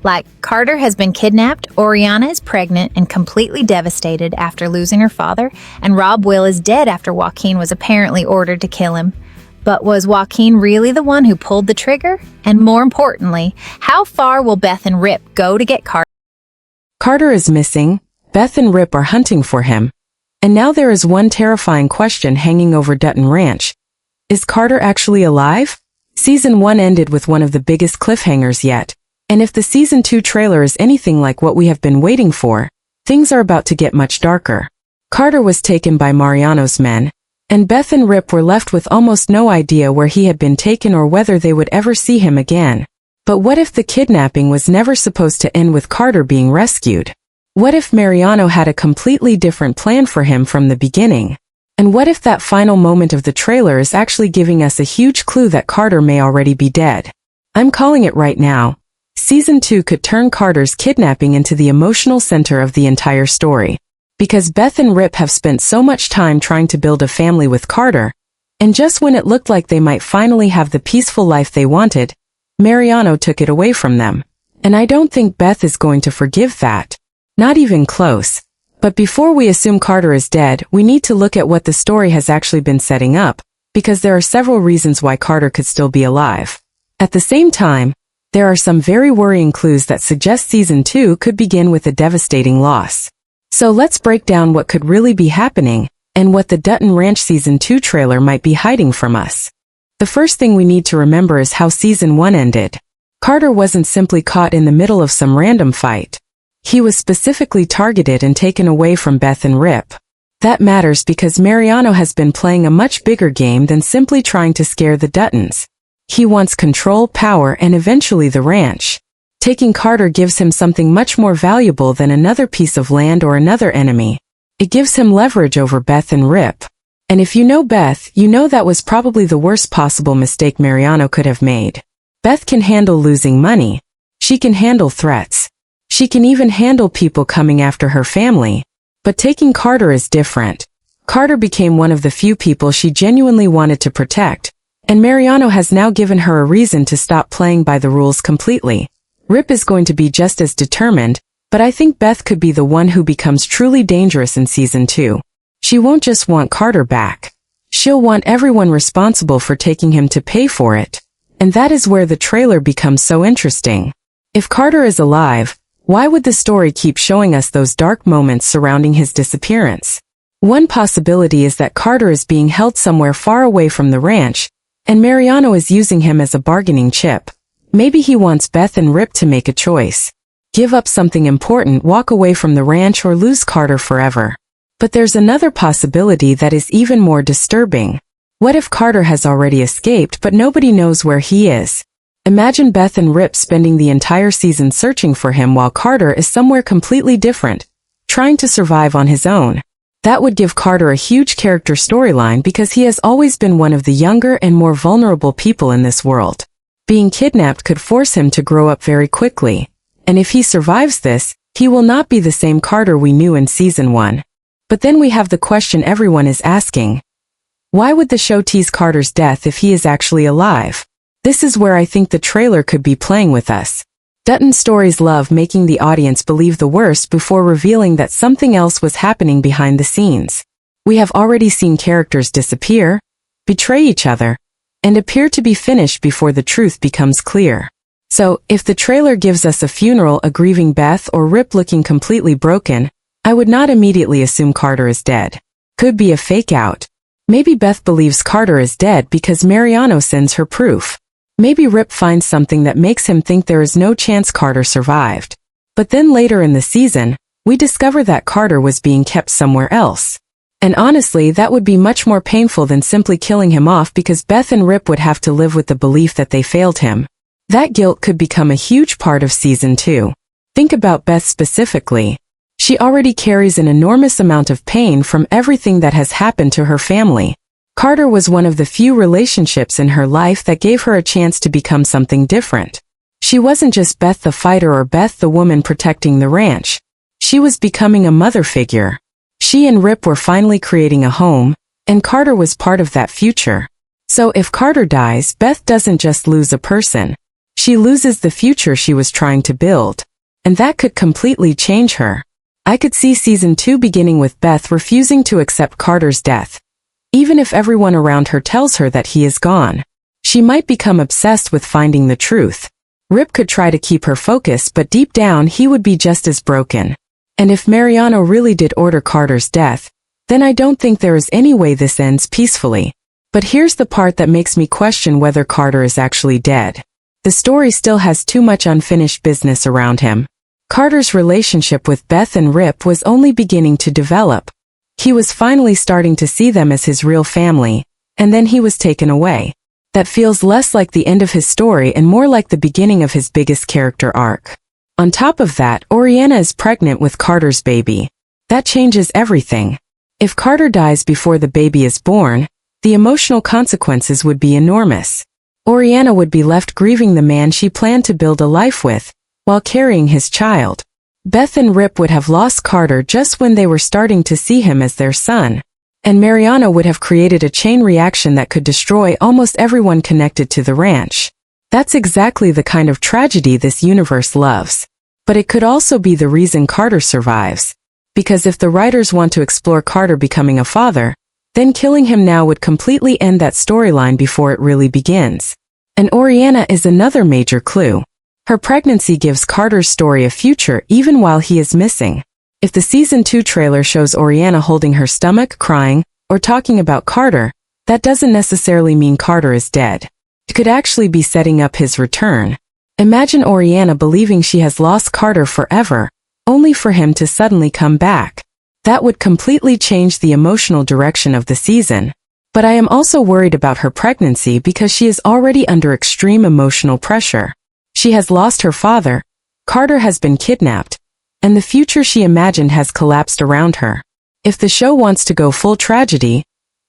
Like, Carter has been kidnapped, Oriana is pregnant and completely devastated after losing her father, and Rob Will is dead after Joaquin was apparently ordered to kill him. But was Joaquin really the one who pulled the trigger? And more importantly, how far will Beth and Rip go to get Carter? Carter is missing, Beth and Rip are hunting for him. And now there is one terrifying question hanging over Dutton Ranch. Is Carter actually alive? Season 1 ended with one of the biggest cliffhangers yet. And if the Season 2 trailer is anything like what we have been waiting for, things are about to get much darker. Carter was taken by Mariano's men, and Beth and Rip were left with almost no idea where he had been taken or whether they would ever see him again. But what if the kidnapping was never supposed to end with Carter being rescued? What if Mariano had a completely different plan for him from the beginning? And what if that final moment of the trailer is actually giving us a huge clue that Carter may already be dead? I'm calling it right now. Season 2 could turn Carter's kidnapping into the emotional center of the entire story. Because Beth and Rip have spent so much time trying to build a family with Carter, and just when it looked like they might finally have the peaceful life they wanted, Mariano took it away from them. And I don't think Beth is going to forgive that. Not even close. But before we assume Carter is dead, we need to look at what the story has actually been setting up, because there are several reasons why Carter could still be alive. At the same time, there are some very worrying clues that suggest Season 2 could begin with a devastating loss. So let's break down what could really be happening, and what the Dutton Ranch Season 2 trailer might be hiding from us. The first thing we need to remember is how Season 1 ended. Carter wasn't simply caught in the middle of some random fight. He was specifically targeted and taken away from Beth and Rip. That matters because Mariano has been playing a much bigger game than simply trying to scare the Duttons. He wants control, power, and eventually the ranch. Taking Carter gives him something much more valuable than another piece of land or another enemy. It gives him leverage over Beth and Rip. And if you know Beth, you know that was probably the worst possible mistake Mariano could have made. Beth can handle losing money. She can handle threats. She can even handle people coming after her family. But taking Carter is different. Carter became one of the few people she genuinely wanted to protect, and Mariano has now given her a reason to stop playing by the rules completely. Rip is going to be just as determined, but I think Beth could be the one who becomes truly dangerous in Season 2. She won't just want Carter back. She'll want everyone responsible for taking him to pay for it. And that is where the trailer becomes so interesting. If Carter is alive, why would the story keep showing us those dark moments surrounding his disappearance? One possibility is that Carter is being held somewhere far away from the ranch, and Mariano is using him as a bargaining chip. Maybe he wants Beth and Rip to make a choice. Give up something important, walk away from the ranch, or lose Carter forever. But there's another possibility that is even more disturbing. What if Carter has already escaped but nobody knows where he is? Imagine Beth and Rip spending the entire season searching for him while Carter is somewhere completely different, trying to survive on his own. That would give Carter a huge character storyline because he has always been one of the younger and more vulnerable people in this world. Being kidnapped could force him to grow up very quickly, and if he survives this, he will not be the same Carter we knew in Season 1. But then we have the question everyone is asking. Why would the show tease Carter's death if he is actually alive? This is where I think the trailer could be playing with us. Dutton stories love making the audience believe the worst before revealing that something else was happening behind the scenes. We have already seen characters disappear, betray each other, and appear to be finished before the truth becomes clear. So, if the trailer gives us a funeral, a grieving Beth, or Rip looking completely broken, I would not immediately assume Carter is dead. Could be a fake out. Maybe Beth believes Carter is dead because Mariano sends her proof. Maybe Rip finds something that makes him think there is no chance Carter survived. But then later in the season, we discover that Carter was being kept somewhere else. And honestly, that would be much more painful than simply killing him off because Beth and Rip would have to live with the belief that they failed him. That guilt could become a huge part of Season 2. Think about Beth specifically. She already carries an enormous amount of pain from everything that has happened to her family. Carter was one of the few relationships in her life that gave her a chance to become something different. She wasn't just Beth the fighter or Beth the woman protecting the ranch. She was becoming a mother figure. She and Rip were finally creating a home, and Carter was part of that future. So if Carter dies, Beth doesn't just lose a person. She loses the future she was trying to build. And that could completely change her. I could see season 2 beginning with Beth refusing to accept Carter's death. Even if everyone around her tells her that he is gone. She might become obsessed with finding the truth. Rip could try to keep her focus, but deep down he would be just as broken. And if Mariano really did order Carter's death, then I don't think there is any way this ends peacefully. But here's the part that makes me question whether Carter is actually dead. The story still has too much unfinished business around him. Carter's relationship with Beth and Rip was only beginning to develop. He was finally starting to see them as his real family, and then he was taken away. That feels less like the end of his story and more like the beginning of his biggest character arc. On top of that, Oriana is pregnant with Carter's baby. That changes everything. If Carter dies before the baby is born, the emotional consequences would be enormous. Oriana would be left grieving the man she planned to build a life with, while carrying his child. Beth and Rip would have lost Carter just when they were starting to see him as their son. And Mariano would have created a chain reaction that could destroy almost everyone connected to the ranch. That's exactly the kind of tragedy this universe loves. But it could also be the reason Carter survives. Because if the writers want to explore Carter becoming a father, then killing him now would completely end that storyline before it really begins. And Oriana is another major clue. Her pregnancy gives Carter's story a future even while he is missing. If the season 2 trailer shows Oriana holding her stomach, crying, or talking about Carter, that doesn't necessarily mean Carter is dead. It could actually be setting up his return. Imagine Oriana believing she has lost Carter forever, only for him to suddenly come back. That would completely change the emotional direction of the season. But I am also worried about her pregnancy because she is already under extreme emotional pressure. She has lost her father, Carter has been kidnapped, and the future she imagined has collapsed around her. If the show wants to go full tragedy,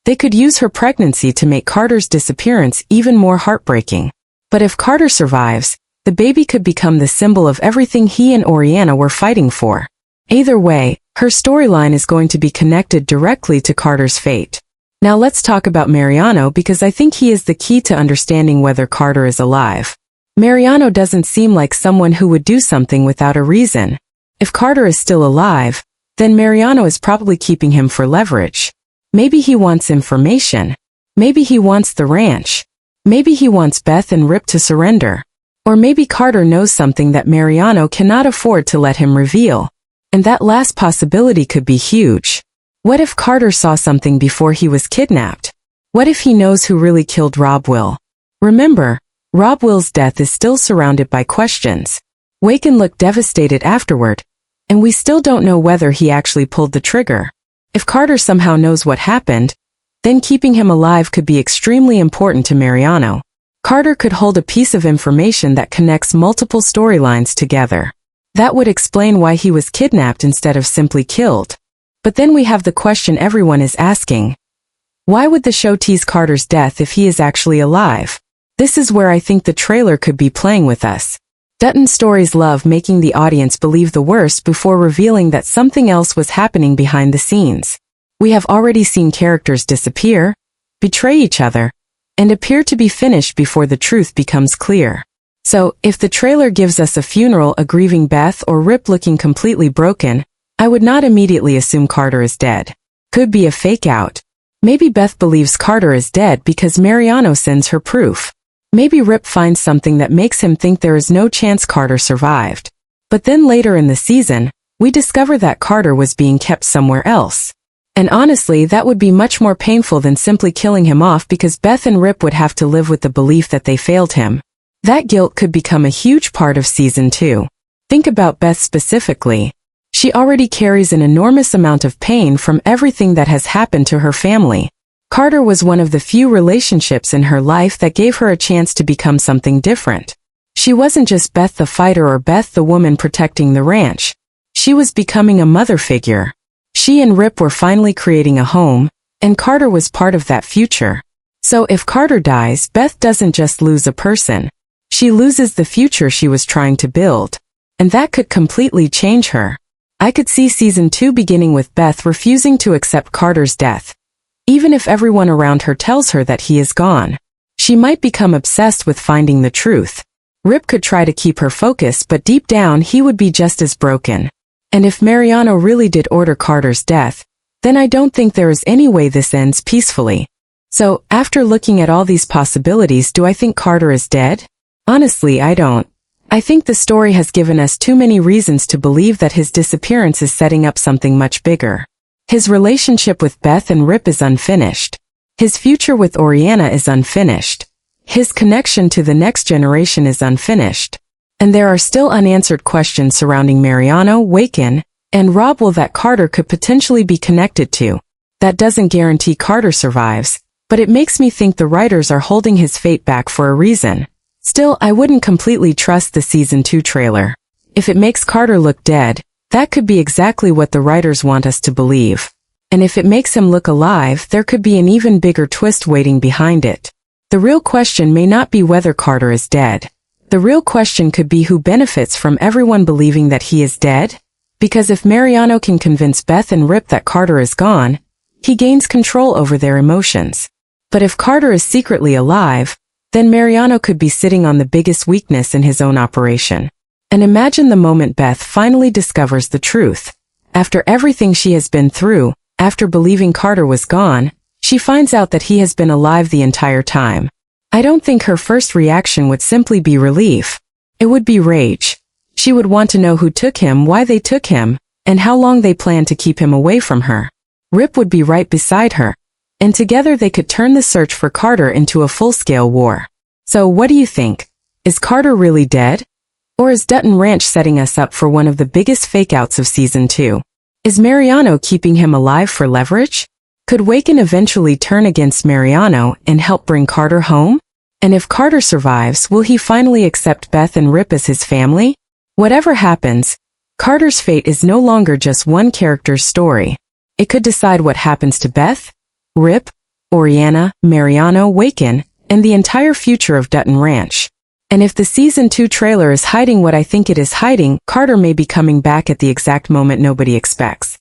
they could use her pregnancy to make Carter's disappearance even more heartbreaking. But if Carter survives, the baby could become the symbol of everything he and Oriana were fighting for. Either way, her storyline is going to be connected directly to Carter's fate. Now let's talk about Mariano because I think he is the key to understanding whether Carter is alive. Mariano doesn't seem like someone who would do something without a reason. If Carter is still alive, then Mariano is probably keeping him for leverage. Maybe he wants information. Maybe he wants the ranch. Maybe he wants Beth and Rip to surrender. Or maybe Carter knows something that Mariano cannot afford to let him reveal. And that last possibility could be huge. What if Carter saw something before he was kidnapped? What if he knows who really killed Rob Will? Remember, Rob Will's death is still surrounded by questions. Waken looked devastated afterward, and we still don't know whether he actually pulled the trigger. If Carter somehow knows what happened, then keeping him alive could be extremely important to Mariano. Carter could hold a piece of information that connects multiple storylines together. That would explain why he was kidnapped instead of simply killed. But then we have the question everyone is asking. Why would the show tease Carter's death if he is actually alive? This is where I think the trailer could be playing with us. Dutton stories love making the audience believe the worst before revealing that something else was happening behind the scenes. We have already seen characters disappear, betray each other, and appear to be finished before the truth becomes clear. So, if the trailer gives us a funeral, a grieving Beth, or Rip looking completely broken, I would not immediately assume Carter is dead. Could be a fake out. Maybe Beth believes Carter is dead because Mariano sends her proof. Maybe Rip finds something that makes him think there is no chance Carter survived. But then later in the season, we discover that Carter was being kept somewhere else. And honestly, that would be much more painful than simply killing him off because Beth and Rip would have to live with the belief that they failed him. That guilt could become a huge part of season 2. Think about Beth specifically. She already carries an enormous amount of pain from everything that has happened to her family. Carter was one of the few relationships in her life that gave her a chance to become something different. She wasn't just Beth the fighter or Beth the woman protecting the ranch. She was becoming a mother figure. She and Rip were finally creating a home, and Carter was part of that future. So if Carter dies, Beth doesn't just lose a person. She loses the future she was trying to build. And that could completely change her. I could see season 2 beginning with Beth refusing to accept Carter's death. Even if everyone around her tells her that he is gone, she might become obsessed with finding the truth. Rip could try to keep her focused, but deep down he would be just as broken. And if Mariano really did order Carter's death, then I don't think there is any way this ends peacefully. So, after looking at all these possibilities, do I think Carter is dead? Honestly, I don't. I think the story has given us too many reasons to believe that his disappearance is setting up something much bigger. His relationship with Beth and Rip is unfinished. His future with Oriana is unfinished. His connection to the next generation is unfinished. And there are still unanswered questions surrounding Mariano, Waken, and Rob Will that Carter could potentially be connected to. That doesn't guarantee Carter survives, but it makes me think the writers are holding his fate back for a reason. Still, I wouldn't completely trust the Season 2 trailer. If it makes Carter look dead, that could be exactly what the writers want us to believe. And if it makes him look alive, there could be an even bigger twist waiting behind it. The real question may not be whether Carter is dead. The real question could be who benefits from everyone believing that he is dead? Because if Mariano can convince Beth and Rip that Carter is gone, he gains control over their emotions. But if Carter is secretly alive, then Mariano could be sitting on the biggest weakness in his own operation. And imagine the moment Beth finally discovers the truth. After everything she has been through, after believing Carter was gone, she finds out that he has been alive the entire time. I don't think her first reaction would simply be relief. It would be rage. She would want to know who took him, why they took him, and how long they plan to keep him away from her. Rip would be right beside her, and together they could turn the search for Carter into a full-scale war. So what do you think? Is Carter really dead? Or is Dutton Ranch setting us up for one of the biggest fake-outs of Season 2? Is Mariano keeping him alive for leverage? Could Waken eventually turn against Mariano and help bring Carter home? And if Carter survives, will he finally accept Beth and Rip as his family? Whatever happens, Carter's fate is no longer just one character's story. It could decide what happens to Beth, Rip, Oriana, Mariano, Waken, and the entire future of Dutton Ranch. And if the Season 2 trailer is hiding what I think it is hiding, Carter may be coming back at the exact moment nobody expects.